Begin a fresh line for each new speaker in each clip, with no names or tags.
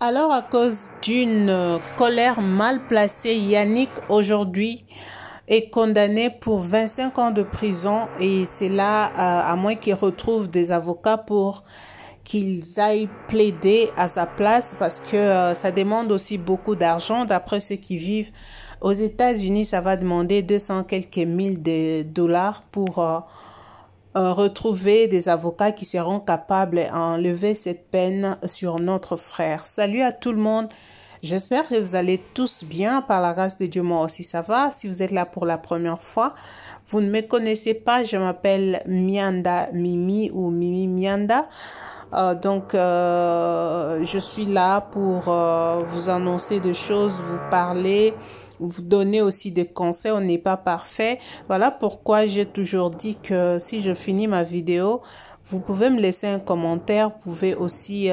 Alors, à cause d'une colère mal placée, Yannick aujourd'hui est condamné pour 25 ans de prison et c'est là, à moins qu'il retrouve des avocats pour qu'ils aillent plaider à sa place parce que ça demande aussi beaucoup d'argent. D'après ceux qui vivent aux États-Unis, ça va demander 200 quelques mille de dollars pour retrouver des avocats qui seront capables d'enlever cette peine sur notre frère. Salut à tout le monde. J'espère que vous allez tous bien. Par la grâce de Dieu, moi aussi ça va. Si vous êtes là pour la première fois, vous ne me connaissez pas, je m'appelle Mianda Mimi ou Mimi Mianda. Je suis là pour vous annoncer des choses, vous parler, vous donner aussi des conseils. On n'est pas parfait. Voilà pourquoi j'ai toujours dit que si je finis ma vidéo, vous pouvez me laisser un commentaire. Vous pouvez aussi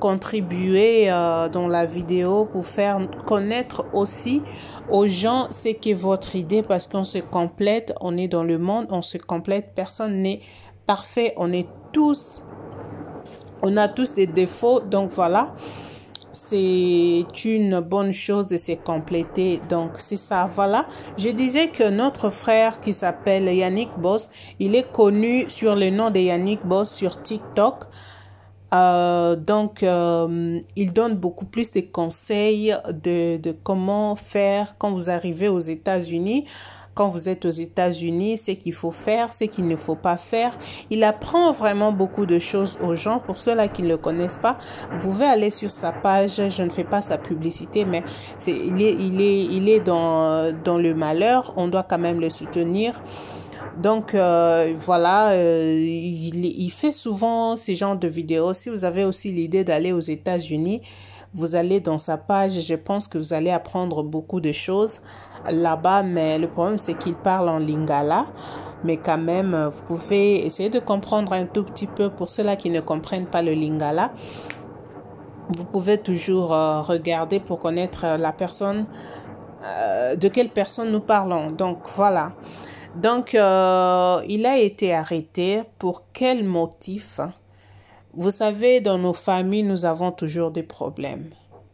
contribuer dans la vidéo pour faire connaître aussi aux gens ce qu'est votre idée parce qu'on se complète. On est dans le monde, on se complète. Personne n'est parfait. On a tous des défauts, donc voilà, c'est une bonne chose de se compléter. Donc c'est ça, voilà. Je disais que notre frère qui s'appelle Yannick Boss, il est connu sur le nom de Yannick Boss sur TikTok. Il donne beaucoup plus de conseils de comment faire quand vous arrivez aux États-Unis. Quand vous êtes aux États-Unis, ce qu'il faut faire, ce qu'il ne faut pas faire. Il apprend vraiment beaucoup de choses aux gens. Pour ceux-là qui ne le connaissent pas, vous pouvez aller sur sa page. Je ne fais pas sa publicité, mais il est dans le malheur. On doit quand même le soutenir. Donc, il fait souvent ce genre de vidéos. Si vous avez aussi l'idée d'aller aux États-Unis, vous allez dans sa page. Je pense que vous allez apprendre beaucoup de choses là-bas. Mais le problème, c'est qu'il parle en lingala. Mais quand même, vous pouvez essayer de comprendre un tout petit peu. Pour ceux-là qui ne comprennent pas le lingala, vous pouvez toujours regarder pour connaître la personne, de quelle personne nous parlons. Donc, voilà. Donc, il a été arrêté. Pour quel motif? Vous savez, dans nos familles, nous avons toujours des problèmes.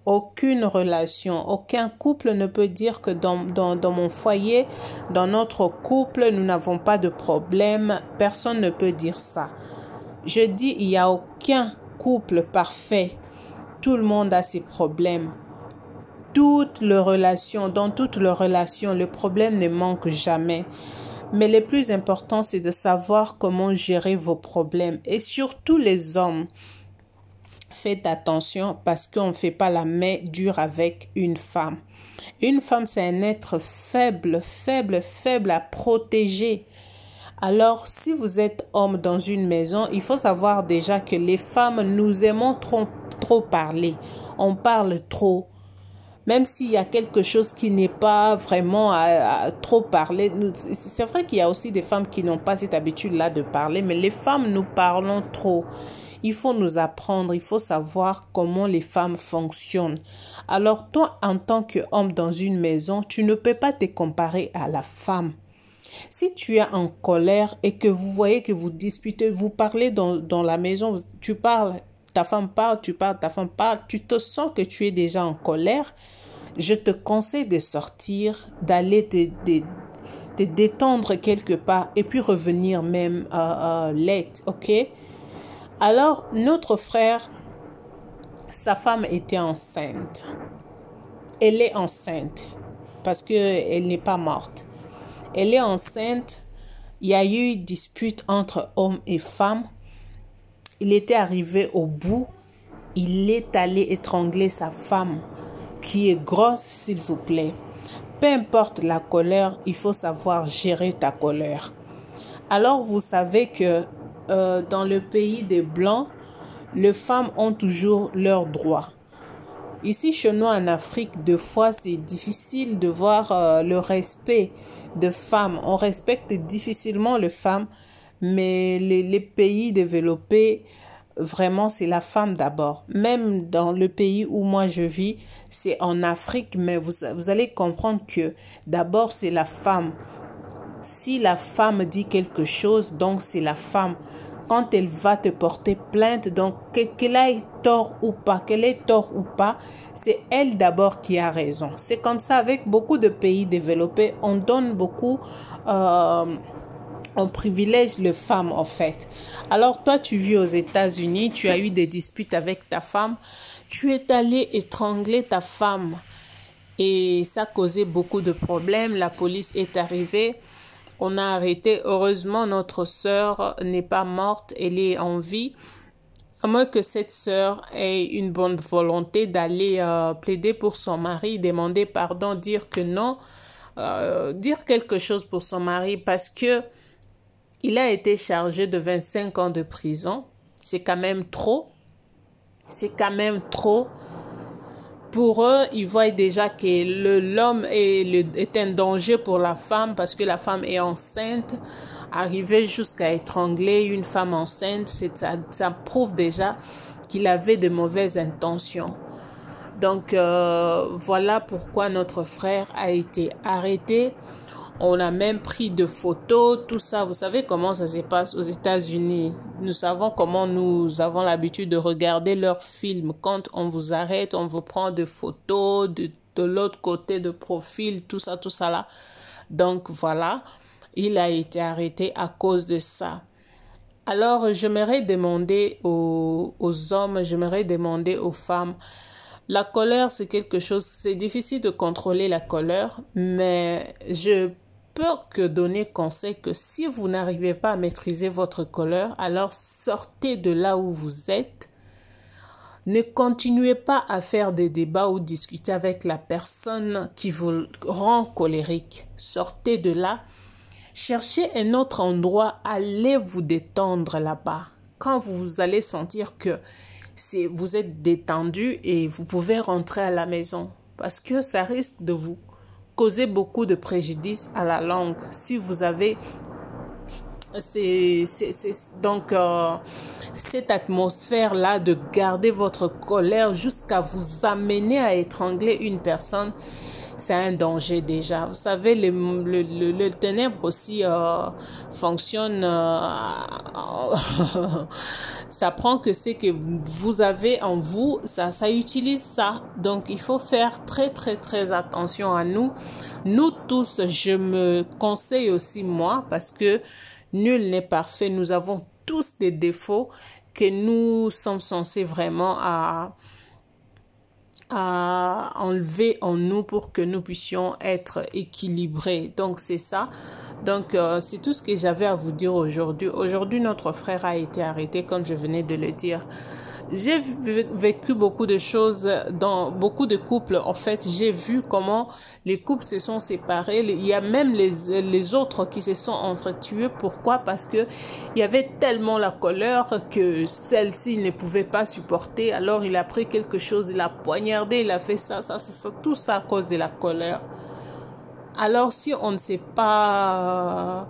Aucune relation, aucun couple ne peut dire que dans mon foyer, dans notre couple, nous n'avons pas de problème. Personne ne peut dire ça. Je dis, il n'y a aucun couple parfait. Tout le monde a ses problèmes. Dans toutes les relations, le problème ne manque jamais. Mais le plus important, c'est de savoir comment gérer vos problèmes. Et surtout les hommes, faites attention parce qu'on ne fait pas la main dure avec une femme. Une femme, c'est un être faible à protéger. Alors, si vous êtes homme dans une maison, il faut savoir déjà que les femmes, nous aimons trop parler. On parle trop. Même s'il y a quelque chose qui n'est pas vraiment à trop parler. C'est vrai qu'il y a aussi des femmes qui n'ont pas cette habitude-là de parler, mais les femmes, nous parlons trop. Il faut nous apprendre, il faut savoir comment les femmes fonctionnent. Alors, toi, en tant qu'homme dans une maison, tu ne peux pas te comparer à la femme. Si tu es en colère et que vous voyez que vous disputez, vous parlez dans la maison, tu parles, ta femme parle, tu parles, ta femme parle, tu te sens que tu es déjà en colère, je te conseille de sortir, d'aller te détendre quelque part et puis revenir même late, ok? Alors, notre frère, sa femme était enceinte. Elle est enceinte parce qu'elle n'est pas morte. Elle est enceinte. Il y a eu une dispute entre hommes et femmes. Il était arrivé au bout. Il est allé étrangler sa femme, qui est grosse, s'il vous plaît. Peu importe la colère, il faut savoir gérer ta colère. Alors, vous savez que dans le pays des Blancs, les femmes ont toujours leurs droits. Ici, chez nous en Afrique, des fois, c'est difficile de voir le respect de femmes. On respecte difficilement les femmes, mais les pays développés, vraiment, c'est la femme d'abord. Même dans le pays où moi je vis, c'est en Afrique, mais vous allez comprendre que d'abord, c'est la femme. Si la femme dit quelque chose, donc c'est la femme quand elle va te porter plainte, donc qu'elle ait tort ou pas, c'est elle d'abord qui a raison. C'est comme ça avec beaucoup de pays développés, on donne beaucoup, on privilège les femmes en fait. Alors toi, tu vis aux États-Unis, tu as eu des disputes avec ta femme, tu es allé étrangler ta femme et ça causait beaucoup de problèmes. La police est arrivée. On a arrêté. Heureusement, notre sœur n'est pas morte. Elle est en vie. À moins que cette sœur ait une bonne volonté d'aller plaider pour son mari, demander pardon, dire que non, dire quelque chose pour son mari parce que il a été chargé de 25 ans de prison. C'est quand même trop. C'est quand même trop. Pour eux, ils voient déjà que l'homme est un danger pour la femme parce que la femme est enceinte. Arriver jusqu'à étrangler une femme enceinte, ça prouve déjà qu'il avait de mauvaises intentions. Donc, voilà pourquoi notre frère a été arrêté. On a même pris de photos, tout ça. Vous savez comment ça se passe aux États-Unis. Nous savons comment nous avons l'habitude de regarder leurs films. Quand on vous arrête, on vous prend des photos de l'autre côté de profil, tout ça là. Donc voilà, il a été arrêté à cause de ça. Alors, j'aimerais demander aux hommes, j'aimerais demander aux femmes. La colère, c'est quelque chose, c'est difficile de contrôler la colère, mais je peux que donner conseil que si vous n'arrivez pas à maîtriser votre colère, alors sortez de là où vous êtes. Ne continuez pas à faire des débats ou discuter avec la personne qui vous rend colérique. Sortez de là. Cherchez un autre endroit. Allez vous détendre là-bas. Quand vous allez sentir que vous êtes détendu et vous pouvez rentrer à la maison. Parce que ça risque de vous causer beaucoup de préjudice à la langue. Si vous avez cette atmosphère-là de garder votre colère jusqu'à vous amener à étrangler une personne, c'est un danger déjà. Vous savez, le ténèbre aussi fonctionne. Ça prend que c'est que vous avez en vous, ça utilise ça. Donc, il faut faire très, très, très attention à nous. Nous tous, je me conseille aussi moi, parce que nul n'est parfait. Nous avons tous des défauts que nous sommes censés vraiment à enlever en nous pour que nous puissions être équilibrés. Donc, c'est ça. Donc, c'est tout ce que j'avais à vous dire aujourd'hui. Aujourd'hui, notre frère a été arrêté, comme je venais de le dire. J'ai vécu beaucoup de choses dans beaucoup de couples. En fait, j'ai vu comment les couples se sont séparés. Il y a même les autres qui se sont entretués. Pourquoi? Parce que il y avait tellement la colère que celle-ci ne pouvait pas supporter. Alors, il a pris quelque chose, il a poignardé, il a fait ça, tout ça à cause de la colère. Alors, si on ne sait pas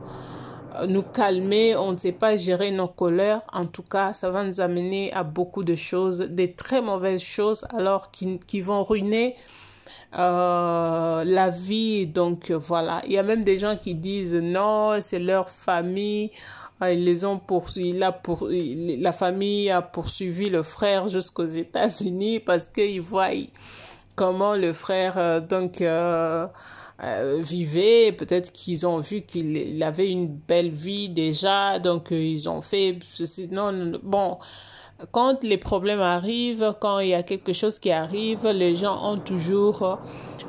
nous calmer, on ne sait pas gérer nos colères, en tout cas, ça va nous amener à beaucoup de choses, des très mauvaises choses, alors qui vont ruiner la vie. Donc, voilà. Il y a même des gens qui disent non, c'est leur famille. Ils les ont poursuivis, la famille a poursuivi le frère jusqu'aux États-Unis parce qu'ils voient comment le frère, vivait, peut-être qu'ils ont vu qu'il avait une belle vie déjà, donc ils ont fait ceci. Non, bon, quand les problèmes arrivent, quand il y a quelque chose qui arrive, les gens ont toujours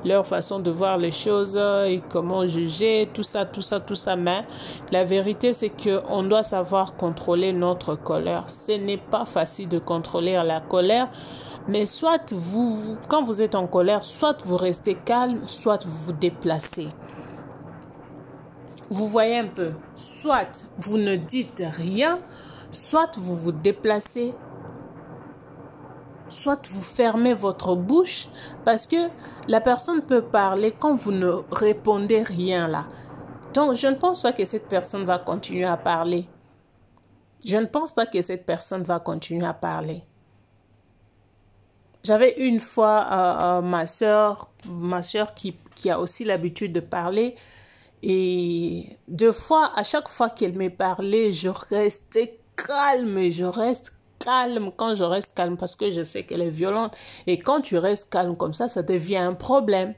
leur façon de voir les choses et comment juger, tout ça, mais la vérité c'est que on doit savoir contrôler notre colère. Ce n'est pas facile de contrôler la colère. Mais soit quand vous êtes en colère, soit vous restez calme, soit vous vous déplacez. Vous voyez un peu, soit vous ne dites rien, soit vous vous déplacez, soit vous fermez votre bouche, parce que la personne peut parler quand vous ne répondez rien là. Donc, je ne pense pas que cette personne va continuer à parler. J'avais une fois ma soeur qui a aussi l'habitude de parler. Et à chaque fois qu'elle me parlait, je restais calme et je reste calme quand je reste calme parce que je sais qu'elle est violente. Et quand tu restes calme comme ça devient un problème.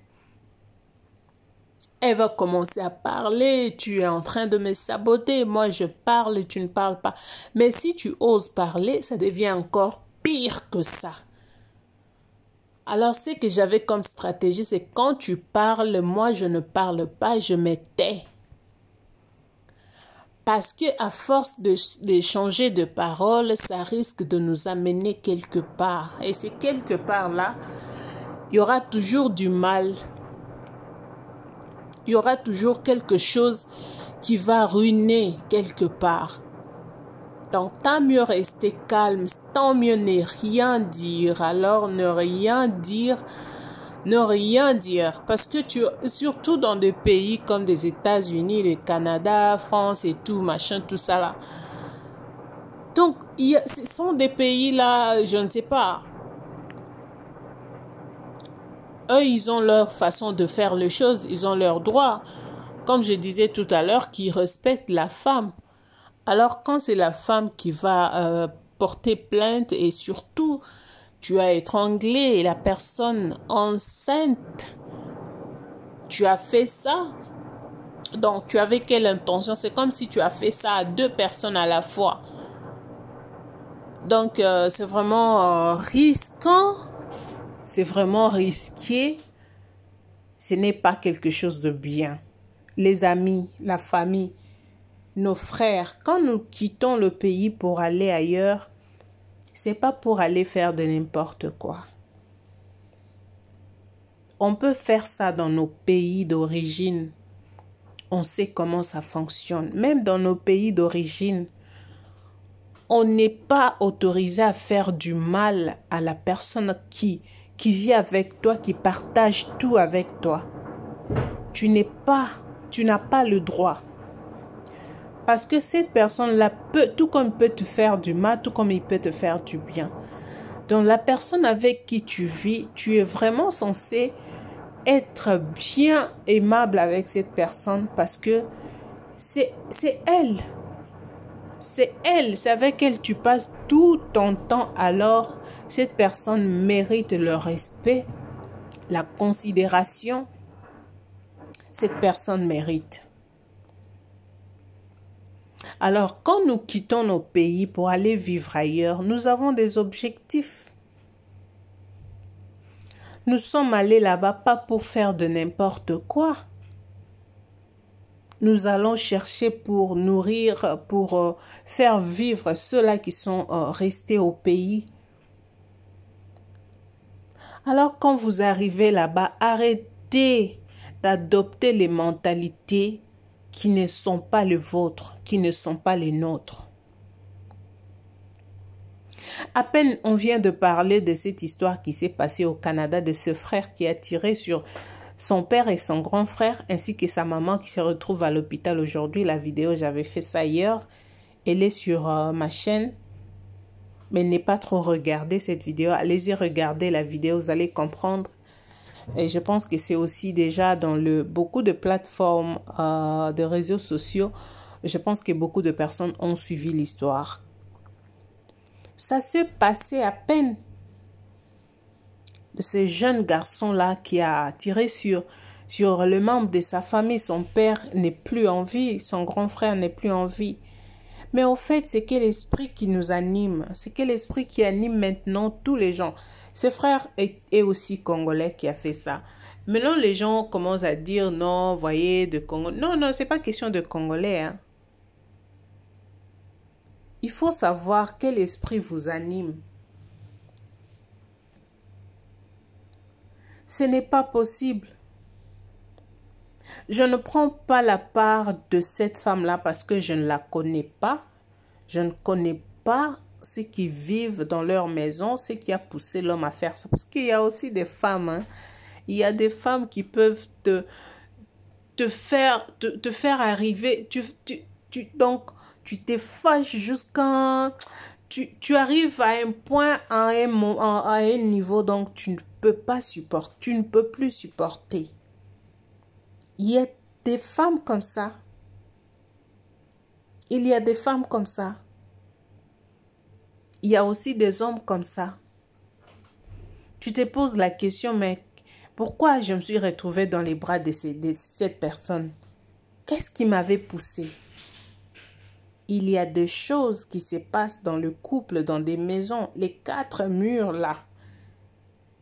Elle va commencer à parler, tu es en train de me saboter, moi je parle et tu ne parles pas. Mais si tu oses parler, ça devient encore pire que ça. Alors ce que j'avais comme stratégie, c'est quand tu parles, moi je ne parle pas, je me tais. Parce que à force d'échanger de paroles, ça risque de nous amener quelque part. Et c'est quelque part là, il y aura toujours du mal. Il y aura toujours quelque chose qui va ruiner quelque part. Donc, tant mieux rester calme, tant mieux ne rien dire. Alors, ne rien dire. Parce que surtout dans des pays comme les États-Unis, le Canada, France et tout, machin, tout ça là. Donc, ce sont des pays là, je ne sais pas. Eux, ils ont leur façon de faire les choses, ils ont leurs droits. Comme je disais tout à l'heure, qui respectent la femme. Alors, quand c'est la femme qui va porter plainte et surtout, tu as étranglé la personne enceinte, tu as fait ça. Donc, tu avais quelle intention? C'est comme si tu as fait ça à 2 personnes à la fois. Donc, c'est vraiment risquant. C'est vraiment risqué. Ce n'est pas quelque chose de bien. Les amis, la famille, nos frères, quand nous quittons le pays pour aller ailleurs, c'est pas pour aller faire de n'importe quoi. On peut faire ça dans nos pays d'origine. On sait comment ça fonctionne. Même dans nos pays d'origine, on n'est pas autorisé à faire du mal à la personne qui vit avec toi, qui partage tout avec toi. Tu n'as pas le droit. Parce que cette personne-là peut, tout comme il peut te faire du mal, tout comme il peut te faire du bien. Donc la personne avec qui tu vis, tu es vraiment censé être bien aimable avec cette personne parce que c'est elle. C'est elle, c'est avec elle que tu passes tout ton temps. Alors, cette personne mérite le respect, la considération. Cette personne mérite. Alors, quand nous quittons nos pays pour aller vivre ailleurs, nous avons des objectifs. Nous sommes allés là-bas pas pour faire de n'importe quoi. Nous allons chercher pour nourrir, pour faire vivre ceux-là qui sont restés au pays. Alors, quand vous arrivez là-bas, arrêtez d'adopter les mentalités qui ne sont pas les vôtres, qui ne sont pas les nôtres. À peine on vient de parler de cette histoire qui s'est passée au Canada, de ce frère qui a tiré sur son père et son grand frère, ainsi que sa maman qui se retrouve à l'hôpital aujourd'hui. La vidéo, j'avais fait ça hier. Elle est sur ma chaîne. Mais n'est pas trop regardée cette vidéo. Allez-y regarder la vidéo, vous allez comprendre. Et je pense que c'est aussi déjà dans beaucoup de plateformes de réseaux sociaux. Je pense que beaucoup de personnes ont suivi l'histoire. Ça s'est passé à peine de ce jeune garçon-là qui a tiré sur le membre de sa famille. Son père n'est plus en vie, son grand frère n'est plus en vie. Mais au fait, c'est quel esprit qui nous anime? C'est quel esprit qui anime maintenant tous les gens? Ce frère est aussi congolais qui a fait ça. Maintenant, les gens commencent à dire non, voyez, de Congo. Non, non, c'est pas question de Congolais. Hein. Il faut savoir quel esprit vous anime. Ce n'est pas possible. Je ne prends pas la part de cette femme-là parce que je ne la connais pas. Je ne connais pas ce qui vivent dans leur maison, ce qui a poussé l'homme à faire ça. Parce qu'il y a aussi des femmes. Hein. Il y a des femmes qui peuvent te faire arriver. Donc, tu te fâches jusqu'à... Tu arrives à un point, à un niveau, donc tu ne peux pas supporter. Tu ne peux plus supporter. Il y a des femmes comme ça. Il y a des femmes comme ça. il y a aussi des hommes comme ça. Tu te poses la question, mais pourquoi je me suis retrouvée dans les bras de cette personne? Qu'est-ce qui m'avait poussé? Il y a des choses qui se passent dans le couple, dans des maisons. Les 4 murs là,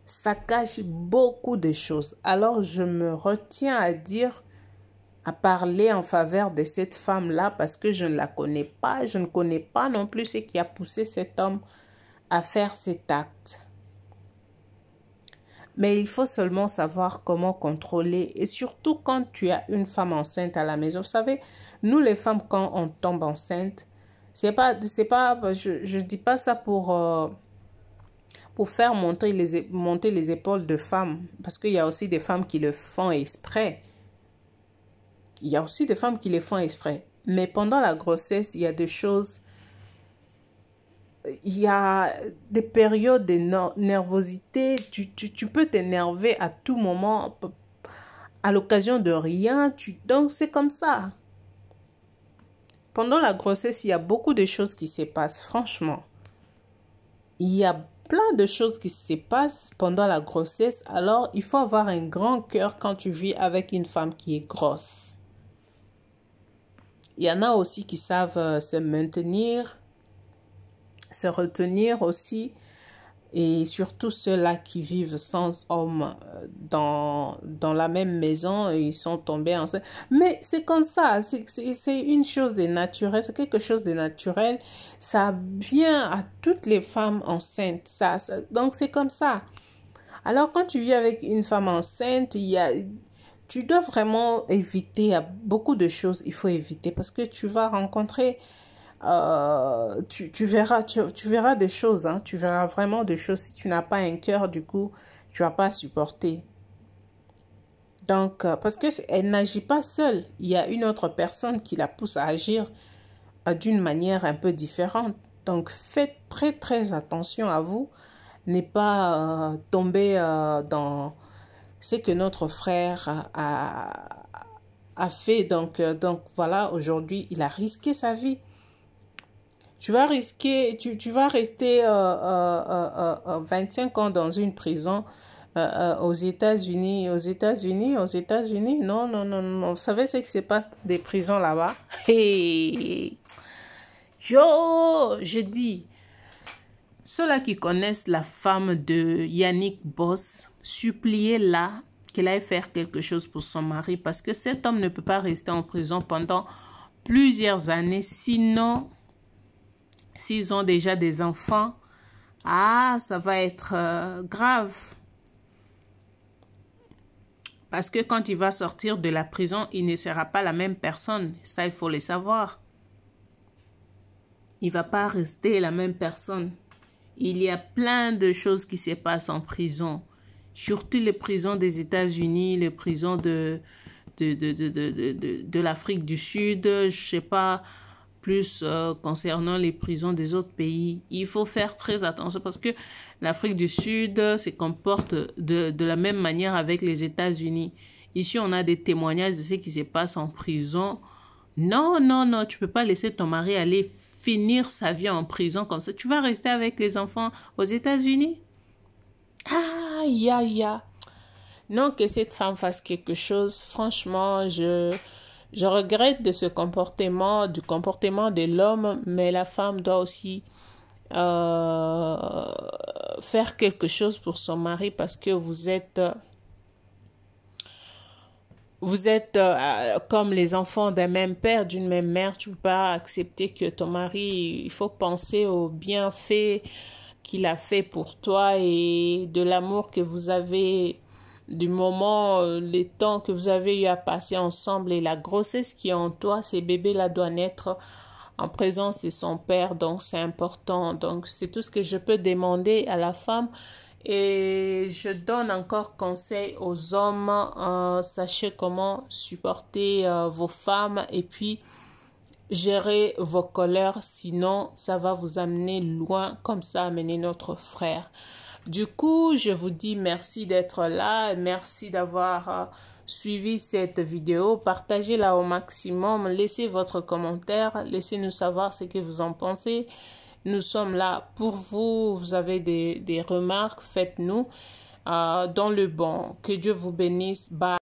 ça cache beaucoup de choses. Alors je me retiens à parler en faveur de cette femme-là parce que je ne la connais pas. Je ne connais pas non plus ce qui a poussé cet homme à faire cet acte. Mais il faut seulement savoir comment contrôler. Et surtout quand tu as une femme enceinte à la maison. Vous savez, nous les femmes, quand on tombe enceinte, c'est pas, je dis pas ça pour faire monter les épaules de femmes. Parce qu'il y a aussi des femmes qui le font exprès. Il y a aussi des femmes qui le font exprès. Mais pendant la grossesse, il y a des choses... Il y a des périodes de nervosité. Tu peux t'énerver à tout moment, à l'occasion de rien. Donc, c'est comme ça. Pendant la grossesse, il y a beaucoup de choses qui se passent, franchement. Il y a plein de choses qui se passent pendant la grossesse. Alors, il faut avoir un grand cœur quand tu vis avec une femme qui est grosse. Il y en a aussi qui savent se maintenir, se retenir aussi, et surtout ceux-là qui vivent sans homme dans la même maison, ils sont tombés enceintes. Mais c'est comme ça, c'est une chose de naturel, c'est quelque chose de naturel, ça vient à toutes les femmes enceintes, donc c'est comme ça. Alors quand tu vis avec une femme enceinte, tu dois vraiment éviter beaucoup de choses, il faut éviter parce que tu vas rencontrer... tu verras des choses, hein, tu verras vraiment des choses. Si tu n'as pas un cœur, du coup, tu vas pas supporter. Donc, parce qu'elle n'agit pas seule. Il y a une autre personne qui la pousse à agir d'une manière un peu différente. Donc, faites très, très attention à vous. Ne pas tomber dans ce que notre frère a fait. Donc voilà, aujourd'hui, il a risqué sa vie. Tu vas risquer, tu vas rester 25 ans dans une prison aux États-Unis. Aux États-Unis. Non, non, non, non. Vous savez ce qui se passe dans des prisons là-bas? Hey! Yo! Je dis, ceux-là qui connaissent la femme de Yannick Boss, suppliez-la qu'elle aille faire quelque chose pour son mari parce que cet homme ne peut pas rester en prison pendant plusieurs années, sinon... S'ils ont déjà des enfants, ça va être grave. Parce que quand il va sortir de la prison, il ne sera pas la même personne. Ça, il faut le savoir. Il ne va pas rester la même personne. Il y a plein de choses qui se passent en prison. Surtout les prisons des États-Unis, les prisons de l'Afrique du Sud, je ne sais pas... plus concernant les prisons des autres pays. Il faut faire très attention parce que l'Afrique du Sud se comporte de la même manière avec les États-Unis. Ici, on a des témoignages de ce qui se passe en prison. Non, non, non, tu peux pas laisser ton mari aller finir sa vie en prison comme ça. Tu vas rester avec les enfants aux États-Unis? Aïe, aïe, aïe. Non, que cette femme fasse quelque chose. Franchement, je regrette de ce comportement, du comportement de l'homme, mais la femme doit aussi faire quelque chose pour son mari parce que vous êtes comme les enfants d'un même père, d'une même mère. Tu ne peux pas accepter que ton mari, il faut penser aux bienfaits qu'il a fait pour toi et de l'amour que vous avez du moment, les temps que vous avez eu à passer ensemble et la grossesse qui est en toi, ces bébés-là doivent naître en présence de son père, donc c'est important. Donc c'est tout ce que je peux demander à la femme et je donne encore conseil aux hommes, sachez comment supporter vos femmes et puis gérer vos colères, sinon ça va vous amener loin, comme ça amener notre frère. Du coup, je vous dis merci d'être là, merci d'avoir suivi cette vidéo, partagez-la au maximum, laissez votre commentaire, laissez-nous savoir ce que vous en pensez Nous sommes là pour vous. Vous avez des remarques, faites-nous dans le bon. Que Dieu vous bénisse. Bye.